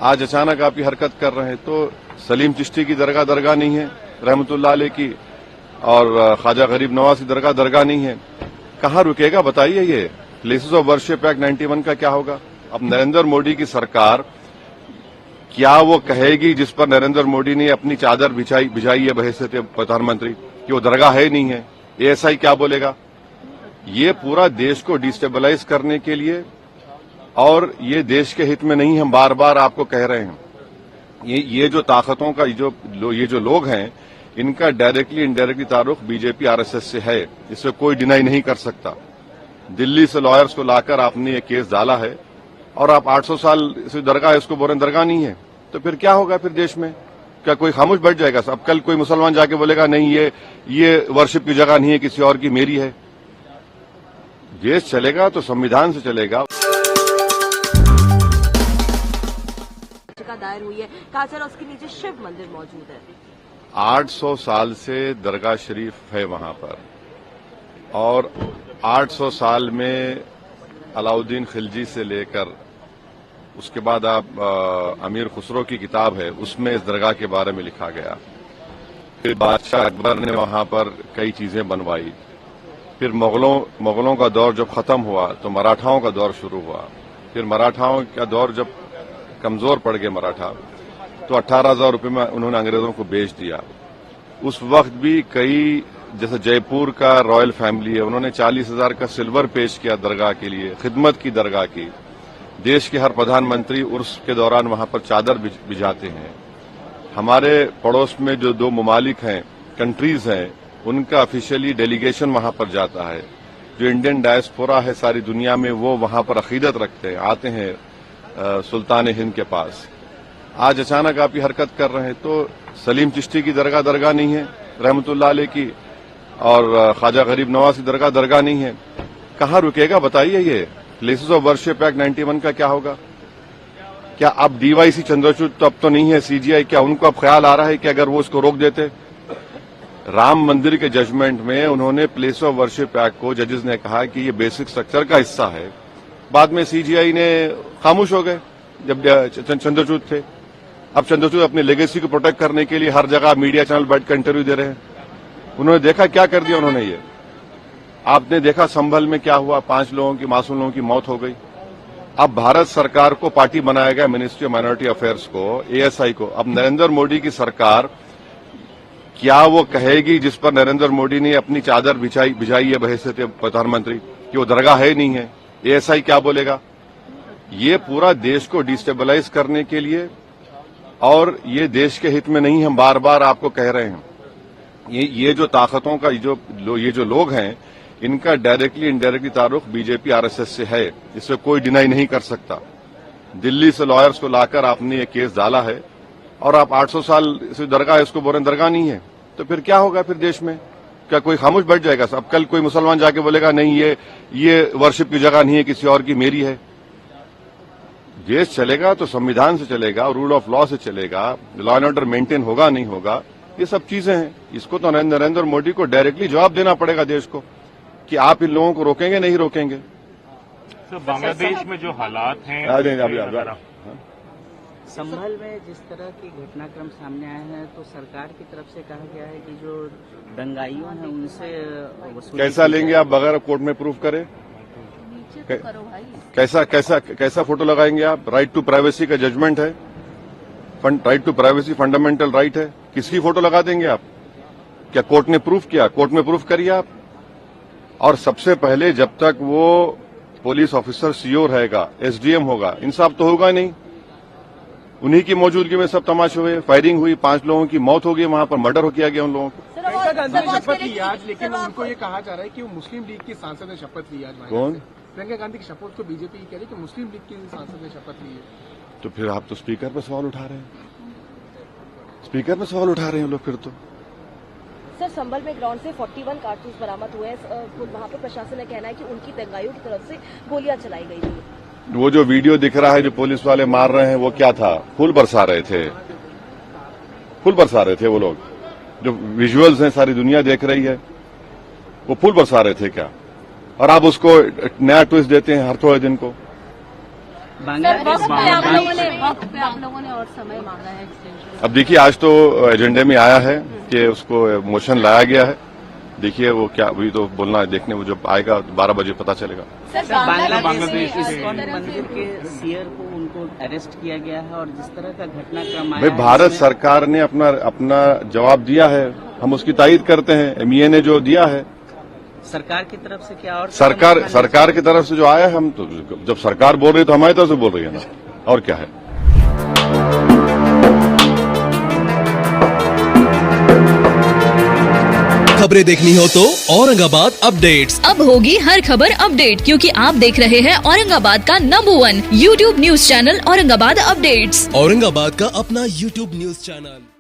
आज अचानक आप ये हरकत कर रहे हैं। तो सलीम चिश्ती की दरगाह नहीं है, रहमतुल्लाह अलैह की, और ख्वाजा गरीब नवाज की दरगाह नहीं है। कहाँ रुकेगा बताइए। ये प्लेसेस ऑफ वर्शिप एक्ट 91 का क्या होगा? अब नरेंद्र मोदी की सरकार क्या वो कहेगी जिस पर नरेंद्र मोदी ने अपनी चादर बिछाई है बहैसियत प्रधानमंत्री कि वो दरगाह है नहीं है? एएसआई क्या बोलेगा? ये पूरा देश को डिस्टेबलाइज करने के लिए, और ये देश के हित में नहीं, हम बार बार आपको कह रहे हैं। ये जो ताकतों का ये जो लोग हैं, इनका डायरेक्टली इनडायरेक्टली ताल्लुक बीजेपी आरएसएस से है, इससे कोई डिनाई नहीं कर सकता। दिल्ली से लॉयर्स को लाकर आपने ये केस डाला है, और आप 800 साल से दरगाह, इसको बोल रहे दरगाह नहीं है। तो फिर क्या होगा फिर देश में? क्या कोई खामोश बैठ जाएगा? अब कल कोई मुसलमान जाके बोलेगा नहीं ये वर्शिप की जगह नहीं है, किसी और की, मेरी है। देश चलेगा तो संविधान से चलेगा। दायर हुई है, कहा सर उसके नीचे शिव मंदिर मौजूद है। 800 साल से दरगाह शरीफ है वहां पर, और 800 साल में अलाउद्दीन खिलजी से लेकर उसके बाद आप अमीर खुसरो की किताब है, उसमें इस दरगाह के बारे में लिखा गया। फिर बादशाह अकबर ने वहां पर कई चीजें बनवाई। फिर मुगलों का दौर जब खत्म हुआ तो मराठाओं का दौर शुरू हुआ। फिर मराठाओं का दौर जब कमजोर पड़ गए मराठा, तो 18,000 रुपये में उन्होंने अंग्रेजों को बेच दिया। उस वक्त भी कई, जैसे जयपुर का रॉयल फैमिली है, उन्होंने 40,000 का सिल्वर पेश किया दरगाह के लिए, खिदमत की दरगाह की। देश के हर प्रधानमंत्री उर्स के दौरान वहां पर चादर बिछाते हैं। हमारे पड़ोस में जो 2 ममालिक हैं, कंट्रीज हैं, उनका ऑफिशियली डेलीगेशन वहां पर जाता है। जो इंडियन डायस्पोरा है सारी दुनिया में, वो वहां पर अकीदत रखते हैं, आते हैं सुल्तान हिंद के पास। आज अचानक आप ये हरकत कर रहे हैं। तो सलीम चिश्ती की दरगाह नहीं है, रहमतुल्लाह अलैह की, और ख्वाजा गरीब नवाज की दरगाह नहीं है। कहाँ रुकेगा बताइए। ये प्लेसेस ऑफ वर्शिप एक्ट 91 का क्या होगा? क्या अब डीवाईसी चंद्रचूड़ तो अब तो नहीं है, सीजीआई, क्या उनको अब ख्याल आ रहा है कि अगर वो इसको रोक देते? राम मंदिर के जजमेंट में उन्होंने प्लेस ऑफ वर्शिप एक्ट को, जजेस ने कहा कि ये बेसिक स्ट्रक्चर का हिस्सा है। बाद में सीजीआई ने खामोश हो गए जब चंद्रचूड़ थे। अब चंद्रचूड़ अपनी लेगेसी को प्रोटेक्ट करने के लिए हर जगह मीडिया चैनल बैठकर इंटरव्यू दे रहे हैं। उन्होंने देखा क्या कर दिया उन्होंने। ये आपने देखा संभल में क्या हुआ, 5 लोगों की, मासूम लोगों की मौत हो गई। अब भारत सरकार को पार्टी बनाया गया, मिनिस्ट्री ऑफ माइनॉरिटी अफेयर्स को, एएसआई को। अब नरेंद्र मोदी की सरकार क्या वो कहेगी जिस पर नरेंद्र मोदी ने अपनी चादर बिछाई है बहैसियत प्रधानमंत्री कि वो दरगाह है नहीं है? एएसआई क्या बोलेगा? ये पूरा देश को डिस्टेबलाइज करने के लिए, और ये देश के हित में नहीं, हम बार बार आपको कह रहे हैं। ये जो ताकतों का ये जो लोग हैं, इनका डायरेक्टली इनडायरेक्टली ताल्लुक बीजेपी आरएसएस से है, इससे कोई डिनाई नहीं कर सकता। दिल्ली से लॉयर्स को लाकर आपने ये केस डाला है, और आप 800 साल से दरगाह, इसको बोल रहे दरगाह नहीं है। तो फिर क्या होगा फिर देश में? क्या कोई खामोश बैठ जाएगा? अब कल कोई मुसलमान जाके बोलेगा नहीं ये वर्शिप की जगह नहीं है, किसी और की, मेरी है। देश चलेगा तो संविधान से चलेगा, रूल ऑफ लॉ से चलेगा, लॉ एंड ऑर्डर मेंटेन होगा नहीं होगा, ये सब चीजें हैं। इसको तो नरेंद्र मोदी को डायरेक्टली जवाब देना पड़ेगा देश को कि आप इन लोगों को रोकेंगे नहीं रोकेंगे। तो बांग्लादेश में जो हालात हैं, संभल में जिस तरह की घटनाक्रम सामने आए हैं, तो सरकार की तरफ से कहा गया है कि जो दंगाइयों हैं उनसे कैसा लेंगे आप बगैर कोर्ट में प्रूफ करें? कैसा फोटो लगाएंगे आप? राइट टू प्राइवेसी का जजमेंट है, right to privacy fundamental right है। किसकी फोटो लगा देंगे आप? क्या कोर्ट ने प्रूफ किया? कोर्ट में प्रूफ करिए आप। और सबसे पहले जब तक वो पुलिस ऑफिसर सीओ रहेगा, एसडीएम होगा, इंसाफ तो होगा नहीं। उन्हीं की मौजूदगी में सब तमाशे हुए, फायरिंग हुई, 5 लोगों की मौत हो गई, वहां पर मर्डर किया गया उन लोगों को। प्रियंका गांधी ने शपथ ली आज, लेकिन उनको ये कहा जा रहा है कि वो मुस्लिम लीग की सांसद ने शपथ ली आज। कौन? प्रियंका गांधी की शपथ को बीजेपी कह रही है कि मुस्लिम लीग की सांसद ने शपथ ली है। तो फिर आप तो स्पीकर पर सवाल उठा रहे हैं, स्पीकर पर सवाल उठा रहे हैं लोग फिर तो। सर, संभल में ग्राउंड से 41 कारतूस बरामद हुए हैं। वहां पर प्रशासन ने कहना है कि उनकी दंगाइयों की तरफ से गोलियां चलाई गई थी। वो जो वीडियो दिख रहा है जो पुलिस वाले मार रहे हैं, वो क्या था? फूल बरसा रहे थे, फूल बरसा रहे थे वो लोग। जो विजुअल्स हैं सारी दुनिया देख रही है, वो फूल बरसा रहे थे क्या? और आप उसको नया ट्विस्ट देते हैं हर थोड़े दिन को। बांग्लादेश वक्त पे आप लोगों ने और समय मांगा है एक्सटेंशन। अब देखिए, आज तो एजेंडे में आया है कि उसको मोशन लाया गया है। देखिए वो क्या, अभी तो बोलना है, देखने में जब आएगा 12 बजे पता चलेगा। सर, बांग्लादेश में इस्कॉन मंदिर के सीयर को उनको अरेस्ट किया गया है और जिस तरह का घटनाक्रम आया भाई, भारत सरकार ने अपना जवाब दिया है, हम उसकी तायीद करते हैं। एमईए ने जो दिया है, सरकार की तरफ से क्या और सरकार की तरफ से जो आया है, हम तो जब सरकार बोल रही है तो हमारी तरफ से बोल रही है ना, और क्या है। खबरें देखनी हो तो औरंगाबाद अपडेट्स। अब होगी हर खबर अपडेट, क्योंकि आप देख रहे हैं औरंगाबाद का number 1 YouTube news channel Aurangabad updates. Aurangabad का अपना YouTube न्यूज चैनल।